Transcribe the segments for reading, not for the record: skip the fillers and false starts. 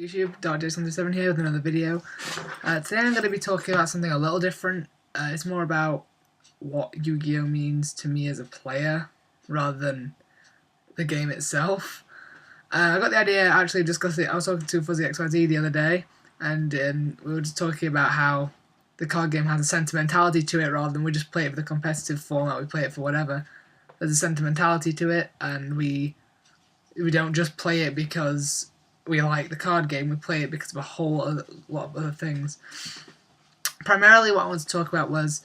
YouTube, Dark 7 here with another video. Today I'm going to be talking about something a little different. It's more about what Yu-Gi-Oh means to me as a player, rather than the game itself. I got the idea actually just because I was talking to FuzzyXYZ the other day, and we were just talking about how the card game has a sentimentality to it rather than we just play it for the competitive format, we play it for whatever. There's a sentimentality to it, and we don't just play it because we like the card game, we play it because of a whole lot of other things. Primarily what I wanted to talk about was,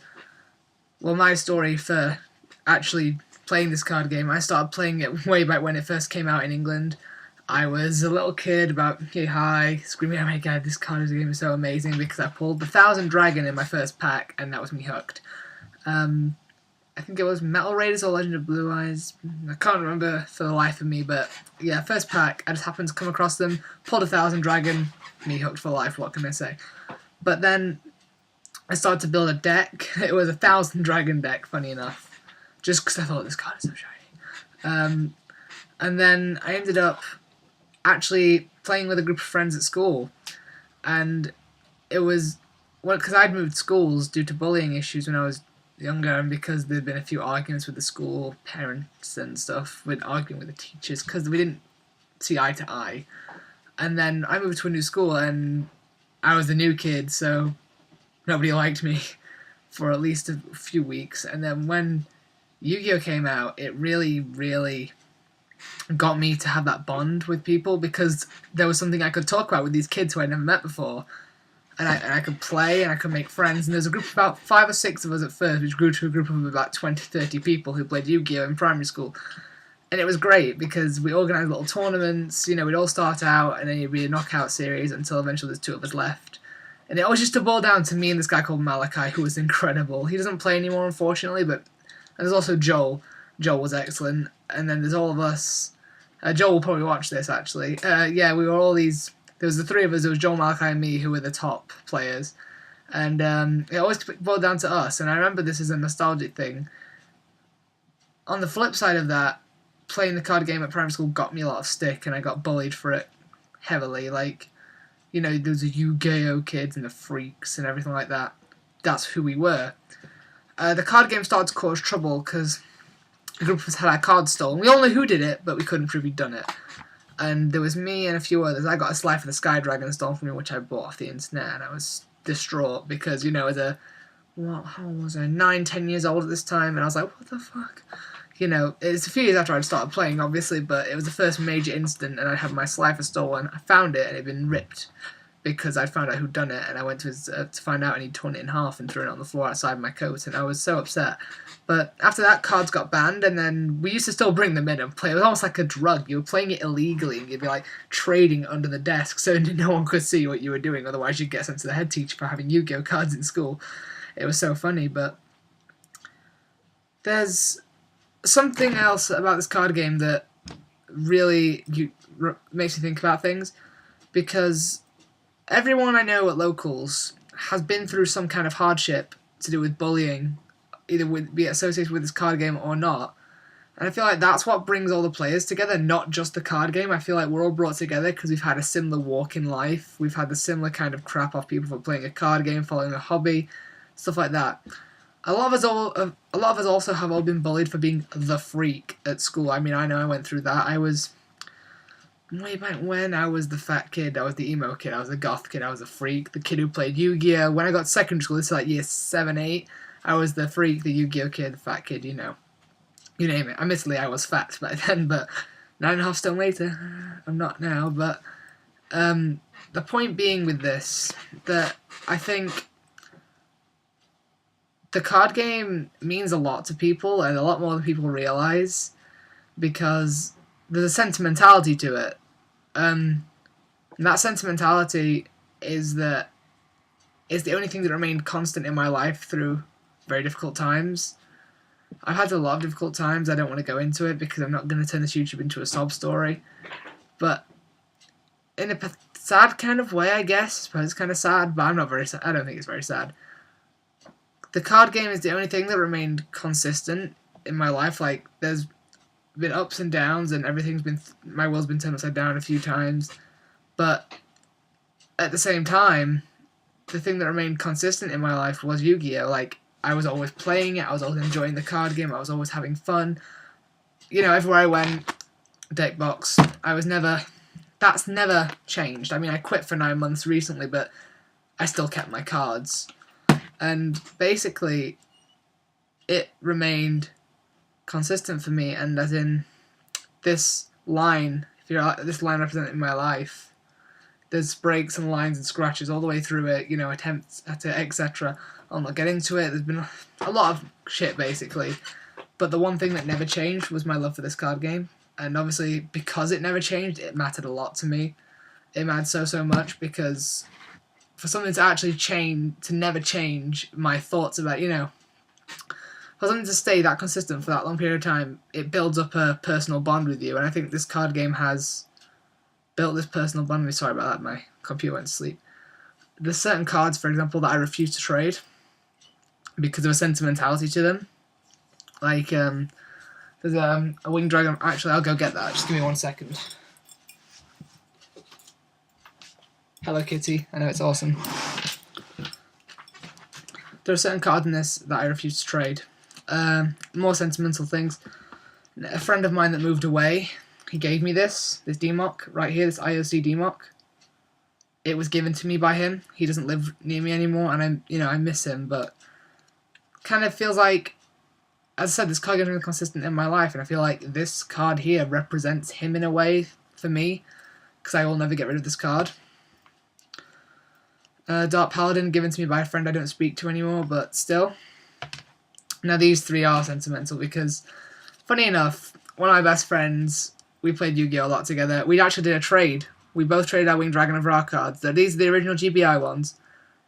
well, my story for actually playing this card game. I started playing it way back when it first came out in England. I was a little kid about yay high, screaming, oh my god, this card game is so amazing, because I pulled the 1000 Dragon in my first pack, and that was me hooked. I think it was Metal Raiders or Legend of Blue Eyes. I can't remember for the life of me, but yeah, first pack, I just happened to come across them, pulled a 1000 Dragon, me hooked for life, what can I say. But then I started to build a deck. It was a 1000 Dragon deck, funny enough, just because I thought this card is so shiny. And then I ended up actually playing with a group of friends at school, and it was, well, because I'd moved schools due to bullying issues when I was younger, and because there'd been a few arguments with the school parents and stuff, with arguing with the teachers because we didn't see eye to eye. And then I moved to a new school, and I was the new kid, so nobody liked me for at least a few weeks. And then when Yu-Gi-Oh came out, it really got me to have that bond with people, because there was something I could talk about with these kids who I'd never met before. And I could play, and I could make friends, and there's a group of about 5 or 6 of us at first, which grew to a group of about 20-30 people who played Yu-Gi-Oh in primary school. And it was great, because we organised little tournaments, you know, we'd all start out, and then it'd be a knockout series until eventually there's 2 of us left. And it always just to boil down to me and this guy called Malachi, who was incredible. He doesn't play anymore, unfortunately, but and there's also Joel. Joel was excellent. And then there's all of us. Joel will probably watch this, actually. Yeah, we were all these. There was the 3 of us. It was Joel, Malachi, and me who were the top players. And it always boiled down to us. And I remember this as a nostalgic thing. On the flip side of that, playing the card game at primary school got me a lot of stick, and I got bullied for it heavily. Like, you know, there was the Yu-Gi-Oh kids and the freaks and everything like that. That's who we were. The card game started to cause trouble because a group of us had our cards stolen. We all knew who did it, but we couldn't prove who'd done it. And there was me and a few others. I got a Slifer the Sky Dragon stolen from me, which I bought off the internet, and I was distraught because, you know, as a, how old was I, 9-10 years old at this time, and I was like, what the fuck? You know, it's a few years after I'd started playing, obviously, but it was the first major incident, and I had my Slifer stolen. I found it, and it had been ripped because I'd found out who'd done it, and I went to find out, and he'd torn it in half and thrown it on the floor outside my coat, and I was so upset. But after that, cards got banned, and then we used to still bring them in and play. It was almost like a drug. You were playing it illegally, and you'd be like trading under the desk so no one could see what you were doing, otherwise you'd get sent to the head teacher for having Yu-Gi-Oh cards in school. It was so funny, but there's something else about this card game that really makes me think about things, because everyone I know at locals has been through some kind of hardship to do with bullying, either be it associated with this card game or not. And I feel like that's what brings all the players together, not just the card game. I feel like we're all brought together because we've had a similar walk in life. We've had the similar kind of crap off people for playing a card game, following a hobby, stuff like that. A lot of us also have all been bullied for being the freak at school. I mean, I know I went through that. I was, way back when, I was the fat kid, I was the emo kid, I was the goth kid, I was a freak, the kid who played Yu-Gi-Oh! When I got to secondary school, this is like year 7, 8, I was the freak, the Yu-Gi-Oh! Kid, the fat kid, you know. You name it. Admittedly, I was fat back then, but 9.5 stone later, I'm not now, but the point being with this, that I think the card game means a lot to people, and a lot more than people realise, because there's a sentimentality to it. And that sentimentality is the only thing that remained constant in my life through very difficult times. I've had a lot of difficult times. I don't want to go into it because I'm not going to turn this YouTube into a sob story. But in a sad kind of way, I guess. I suppose it's kind of sad, but I'm not very sad. I don't think it's very sad. The card game is the only thing that remained consistent in my life. Like, there's been ups and downs, and everything's been, my world's been turned upside down a few times, but at the same time, the thing that remained consistent in my life was Yu-Gi-Oh! Like, I was always playing it, I was always enjoying the card game, I was always having fun. You know, everywhere I went, deck box, that's never changed. I mean, I quit for 9 months recently, but I still kept my cards. And basically, it remained consistent for me, and as in, this line, this line representing my life, there's breaks and lines and scratches all the way through it, you know, attempts at it, etc. I'll not get into it. There's been a lot of shit, basically. But the one thing that never changed was my love for this card game. And obviously, because it never changed, it mattered a lot to me. It mattered so much, because for something to actually change, to never change my thoughts about, you know, for something to stay that consistent for that long period of time, it builds up a personal bond with you. And I think this card game has built this personal bond with me. Sorry about that, my computer went to sleep. There's certain cards, for example, that I refuse to trade because of a sentimentality to them. Like, there's a Winged Dragon. Actually, I'll go get that. Just give me 1 second. Hello, Kitty. I know it's awesome. There are certain cards in this that I refuse to trade. More sentimental things. A friend of mine that moved away, he gave me this DMOC right here, this IOC DMOC. It was given to me by him. He doesn't live near me anymore, and I miss him, but kind of feels like, as I said, this card game's been consistent in my life, and I feel like this card here represents him in a way for me, because I will never get rid of this card. Dark Paladin, given to me by a friend I don't speak to anymore, but still. Now these three are sentimental because, funny enough, one of my best friends, we played Yu-Gi-Oh! A lot together. We actually did a trade. We both traded our Winged Dragon of Ra cards. These are the original GBI ones.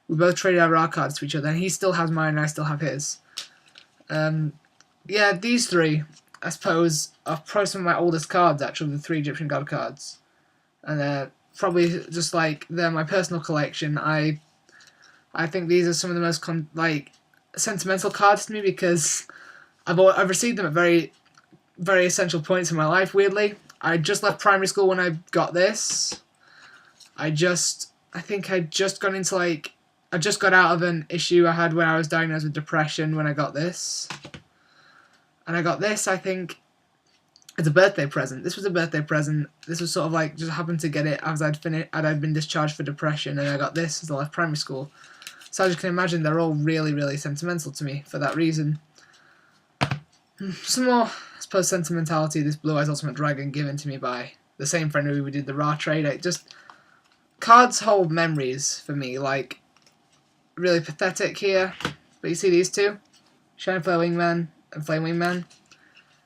We both traded our Ra cards to each other, and he still has mine and I still have his. Yeah, these three, I suppose, are probably some of my oldest cards, actually, the 3 Egyptian God cards. And they're probably just like, they're my personal collection. I think these are some of the most sentimental cards to me because I've received them at very, very essential points in my life, weirdly. I just left primary school when I got this. I think I just got into I just got out of an issue I had when I was diagnosed with depression when I got this. And I got this, I think, as a birthday present. This was a birthday present. This was sort of just happened to get it as I'd been discharged for depression, and I got this as I left primary school. So as you can imagine, they're all really, really sentimental to me for that reason. Some more, I suppose, sentimentality. This Blue Eyes Ultimate Dragon given to me by the same friend who we did the Ra trade. Cards hold memories for me, really pathetic here. But you see these two? Shine Flare Wingman and Flame Wingman.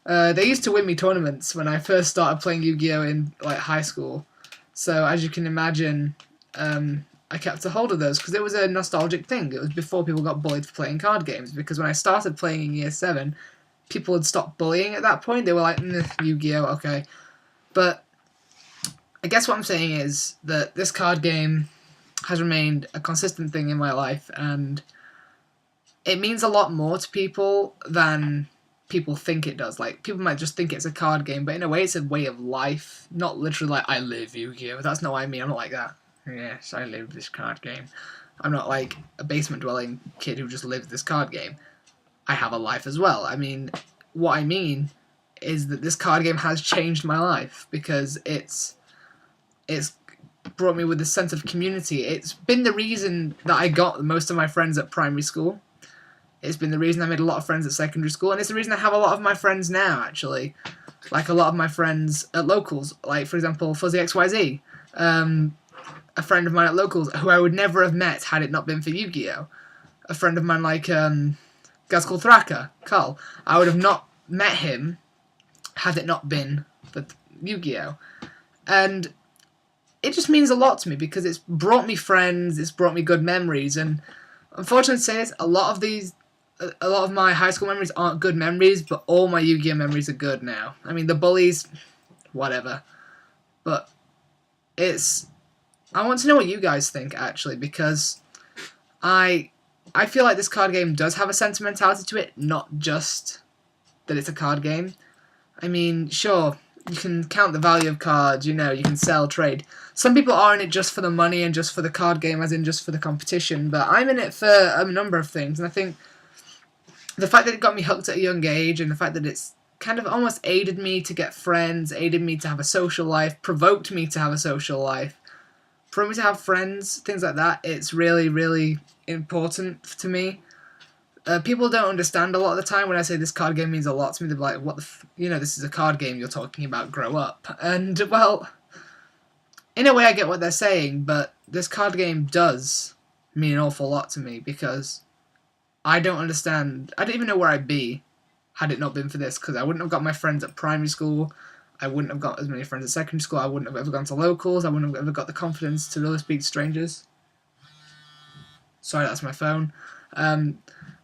They used to win me tournaments when I first started playing Yu-Gi-Oh! In high school. So as you can imagine, I kept a hold of those because it was a nostalgic thing. It was before people got bullied for playing card games, because when I started playing in year 7, people had stopped bullying at that point. They were like, Yu-Gi-Oh! Okay. But I guess what I'm saying is that this card game has remained a consistent thing in my life, and it means a lot more to people than people think it does. People might just think it's a card game, but in a way it's a way of life. Not literally I live Yu-Gi-Oh! That's not what I mean. I'm not like that. Yes, I live this card game. I'm not like a basement-dwelling kid who just lives this card game. I have a life as well. I mean, what I mean is that this card game has changed my life because it's brought me with a sense of community. It's been the reason that I got most of my friends at primary school. It's been the reason I made a lot of friends at secondary school, and it's the reason I have a lot of my friends now, actually. A lot of my friends at locals, for example, Fuzzy XYZ. A friend of mine at locals who I would never have met had it not been for Yu-Gi-Oh! A friend of mine Gazkul Thraka, Carl. I would have not met him had it not been for Yu-Gi-Oh! And it just means a lot to me because it's brought me friends, it's brought me good memories, and unfortunately to say this, a lot of my high school memories aren't good memories, but all my Yu-Gi-Oh! Memories are good now. I mean, the bullies, whatever. But I want to know what you guys think, actually, because I feel like this card game does have a sentimentality to it, not just that it's a card game. I mean, sure, you can count the value of cards, you know, you can sell, trade. Some people are in it just for the money and just for the card game, as in just for the competition, but I'm in it for a number of things, and I think the fact that it got me hooked at a young age, and the fact that it's kind of almost aided me to get friends, aided me to have a social life, provoked me to have a social life, for me to have friends, things like that, it's really, really important to me. People don't understand a lot of the time when I say this card game means a lot to me. They're like, what the you know, this is a card game you're talking about, grow up. And, well, in a way I get what they're saying, but this card game does mean an awful lot to me, because I don't understand, I don't even know where I'd be had it not been for this, because I wouldn't have got my friends at primary school, I wouldn't have got as many friends at secondary school, I wouldn't have ever gone to locals, I wouldn't have ever got the confidence to really speak to strangers. Sorry, that's my phone.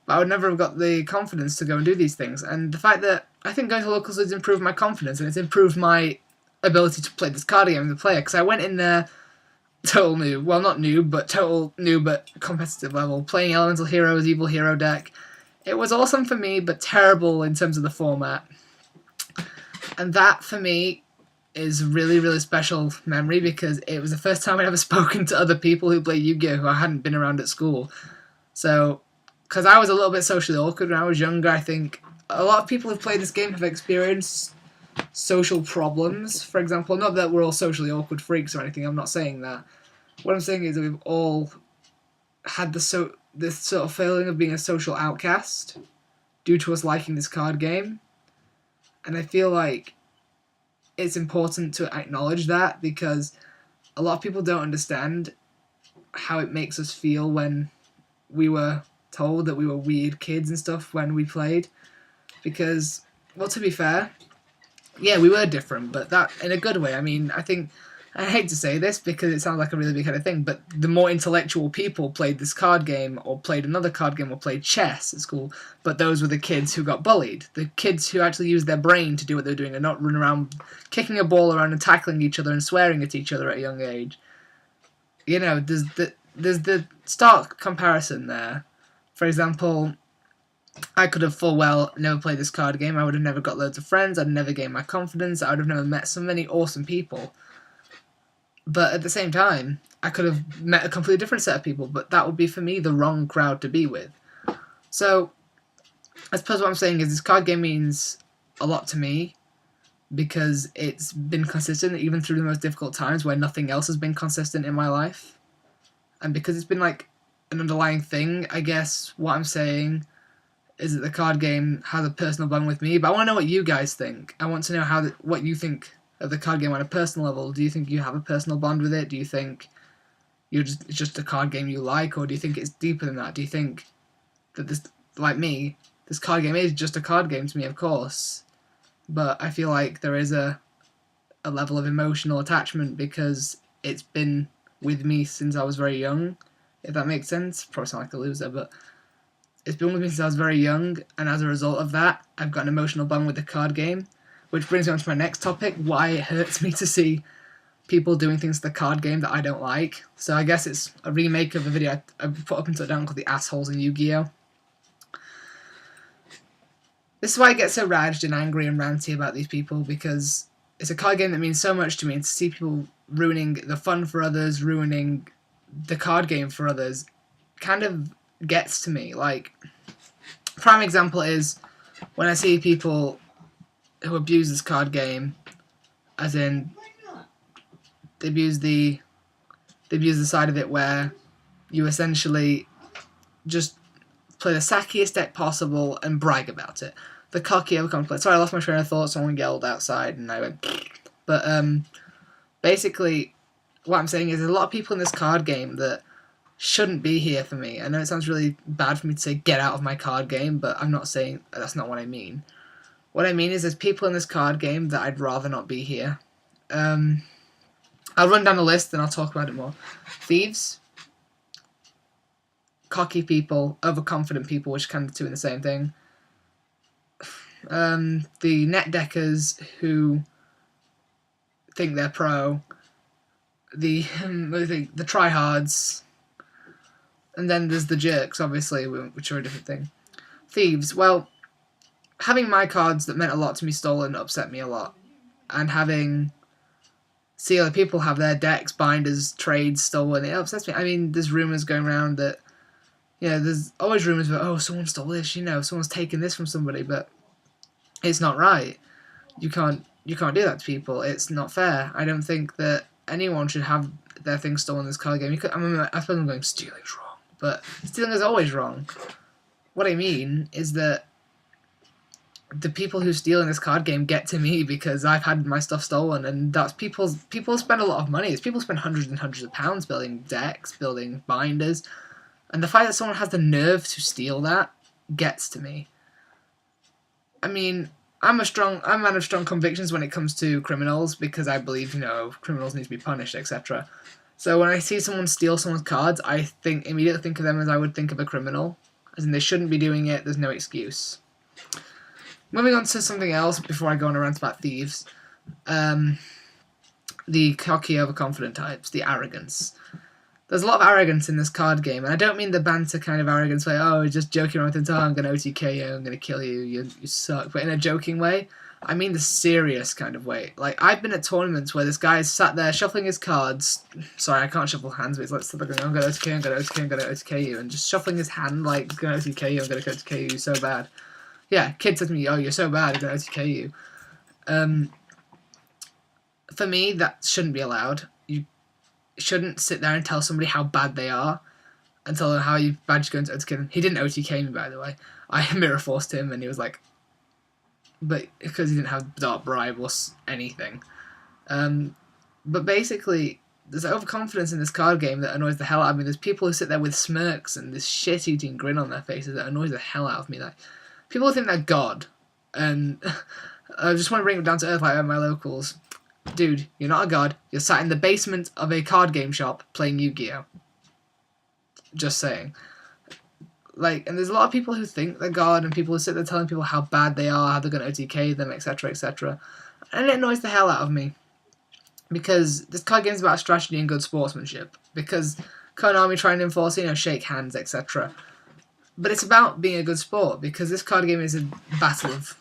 But I would never have got the confidence to go and do these things. And the fact that I think going to locals has improved my confidence, and it's improved my ability to play this card game as a player, because I went in there total noob. Well, not noob, but total noob at competitive level, playing Elemental Heroes, Evil Hero deck. It was awesome for me, but terrible in terms of the format. And that, for me, is a really, really special memory, because it was the first time I'd ever spoken to other people who play Yu-Gi-Oh! Who I hadn't been around at school. So, because I was a little bit socially awkward when I was younger, I think a lot of people who've played this game have experienced social problems, for example. Not that we're all socially awkward freaks or anything, I'm not saying that. What I'm saying is that we've all had this sort of feeling of being a social outcast due to us liking this card game. And I feel like it's important to acknowledge that, because a lot of people don't understand how it makes us feel when we were told that we were weird kids and stuff when we played. Because, well, to be fair, yeah, we were different, but that in a good way. I mean, I think, I hate to say this because it sounds like a really big kind of thing, but the more intellectual people played this card game, or played another card game, or played chess at school, but those were the kids who got bullied. The kids who actually used their brain to do what they were doing and not run around kicking a ball around and tackling each other and swearing at each other at a young age. You know, there's the stark comparison there. For example, I could have full well never played this card game. I would have never got loads of friends. I'd never gained my confidence. I would have never met so many awesome people. But at the same time, I could have met a completely different set of people, but that would be, for me, the wrong crowd to be with. So, I suppose what I'm saying is this card game means a lot to me, because it's been consistent even through the most difficult times where nothing else has been consistent in my life. And because it's been like an underlying thing, I guess what I'm saying is that the card game has a personal bond with me. But I want to know what you guys think. I want to know what you think of the card game on a personal level. Do you think you have a personal bond with it? Do you think it's just a card game you like? Or do you think it's deeper than that? Do you think that this, like me, this card game is just a card game to me, of course, but I feel like there is a level of emotional attachment because it's been with me since I was very young, if that makes sense. Probably sound like a loser, but it's been with me since I was very young, and as a result of that, I've got an emotional bond with the card game, which brings me on to my next topic, why it hurts me to see people doing things to the card game that I don't like. So I guess it's a remake of a video I put up until down called The Assholes in Yu-Gi-Oh! This is why I get so raged and angry and ranty about these people, because it's a card game that means so much to me, and to see people ruining the fun for others, ruining the card game for others, kind of gets to me. Like, prime example is when I see people who abuse this card game, as in they abuse the side of it where you essentially just play the sackiest deck possible and brag about it. The cocky overcome play. Sorry, I lost my train of thought. Someone yelled outside and I went. But basically, what I'm saying is there's a lot of people in this card game that shouldn't be here for me. I know it sounds really bad for me to say get out of my card game, but I'm not saying that's not what I mean. What I mean is there's people in this card game that I'd rather not be here. I'll run down the list and I'll talk about it more. Thieves, cocky people, overconfident people, which kind of doing the same thing. The net deckers who think they're pro. The tryhards. And then there's the jerks, obviously, which are a different thing. Thieves, well, having my cards that meant a lot to me stolen upset me a lot. and see other people have their decks, binders, trades stolen. It upsets me. I mean, there's rumours going around that, there's always rumours about, oh, someone stole this, someone's taken this from somebody, but it's not right. You can't do that to people. It's not fair. I don't think that anyone should have their things stolen in this card game. I suppose I'm going, stealing's wrong, but stealing is always wrong. What I mean is that the people who steal in this card game get to me because I've had my stuff stolen, and that's people spend a lot of money. People spend hundreds and hundreds of pounds building decks, building binders, and the fact that someone has the nerve to steal that gets to me. I mean, I'm a man of strong convictions when it comes to criminals, because I believe, criminals need to be punished, etc. So when I see someone steal someone's cards, I immediately think of them as I would think of a criminal, as in they shouldn't be doing it, there's no excuse. Moving on to something else before I go on a rant about thieves. The cocky, overconfident types, the arrogance. There's a lot of arrogance in this card game, and I don't mean the banter kind of arrogance where, oh, just joking around with it, oh, I'm going to OTK you, I'm going to kill you, you suck, but in a joking way. I mean the serious kind of way. Like, I've been at tournaments where this guy's sat there shuffling his cards. Sorry, I can't shuffle hands, but he's like, I'm going to OTK, I'm going to OTK, I'm going to OTK you, and just shuffling his hand like, I'm going to OTK you, I'm going to OTK you so bad. Yeah, kid said to me, oh, you're so bad, I'm going to OTK you. For me, that shouldn't be allowed. You shouldn't sit there and tell somebody how bad they are and tell them how bad you're going to OTK them. He didn't OTK me, by the way. I mirror forced him, and he was like, but because he didn't have Dark Bribe or anything. But basically, there's overconfidence in this card game that annoys the hell out of me. There's people who sit there with smirks and this shit-eating grin on their faces that annoys the hell out of me. Like, people who think they're God, and I just want to bring them down to earth like at my locals. Dude, you're not a god. You're sat in the basement of a card game shop playing Yu-Gi-Oh! Just saying. Like, and there's a lot of people who think they're God, and people who sit there telling people how bad they are, how they're going to OTK them, etc., etc. And it annoys the hell out of me. Because this card game is about strategy and good sportsmanship. Because Konami trying to enforce, shake hands, etc. But it's about being a good sport, because this card game is a battle of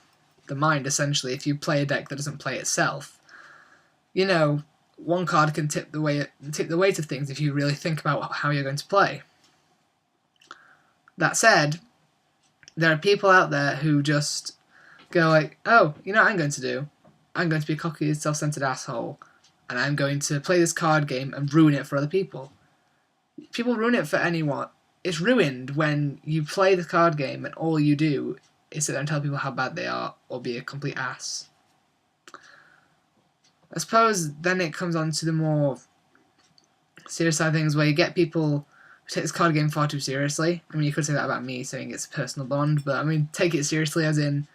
the mind, essentially, if you play a deck that doesn't play itself. One card can tip the weight of things if you really think about how you're going to play. That said, there are people out there who just go like, oh, what I'm going to do? I'm going to be a cocky, self-centered asshole, and I'm going to play this card game and ruin it for other people. People ruin it for anyone. It's ruined when you play the card game and all you do is sit there and tell people how bad they are or be a complete ass. I suppose then it comes on to the more serious side of things where you get people who take this card game far too seriously. I mean, you could say that about me, saying it's a personal bond, but I mean, take it seriously as in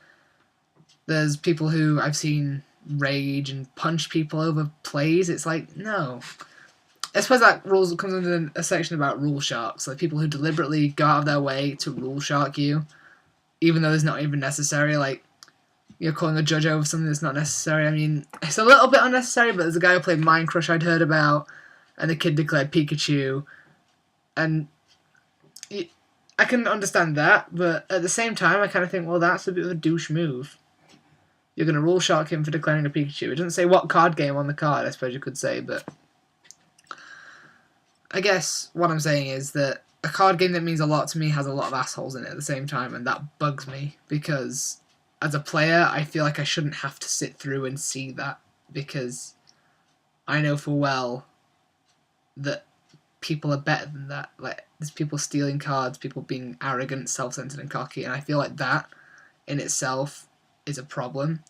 there's people who I've seen rage and punch people over plays. It's like, no. I suppose that comes under a section about rule sharks, like people who deliberately go out of their way to rule shark you, even though it's not even necessary. Like, you're calling a judge over something that's not necessary. I mean, it's a little bit unnecessary, but there's a guy who played Mind Crush I'd heard about, and the kid declared Pikachu, and I can understand that, but at the same time, I kind of think, well, that's a bit of a douche move. You're going to rule shark him for declaring a Pikachu. It doesn't say what card game on the card, I suppose you could say, but I guess what I'm saying is that a card game that means a lot to me has a lot of assholes in it at the same time, and that bugs me, because as a player, I feel like I shouldn't have to sit through and see that, because I know full well that people are better than that. Like, there's people stealing cards, people being arrogant, self-centered and cocky, and I feel like that in itself is a problem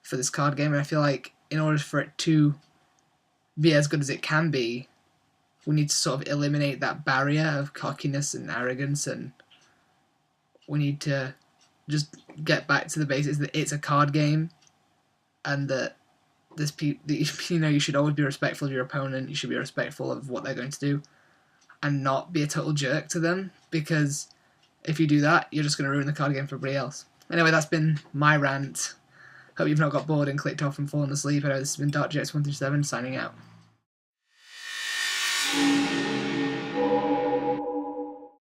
for this card game, and I feel like in order for it to be as good as it can be, we need to sort of eliminate that barrier of cockiness and arrogance, and we need to just get back to the basics that it's a card game, and that you should always be respectful of your opponent. You should be respectful of what they're going to do, and not be a total jerk to them, because if you do that, you're just going to ruin the card game for everybody else. Anyway, that's been my rant. Hope you've not got bored and clicked off and fallen asleep. I know this has been DarkJX137 signing out.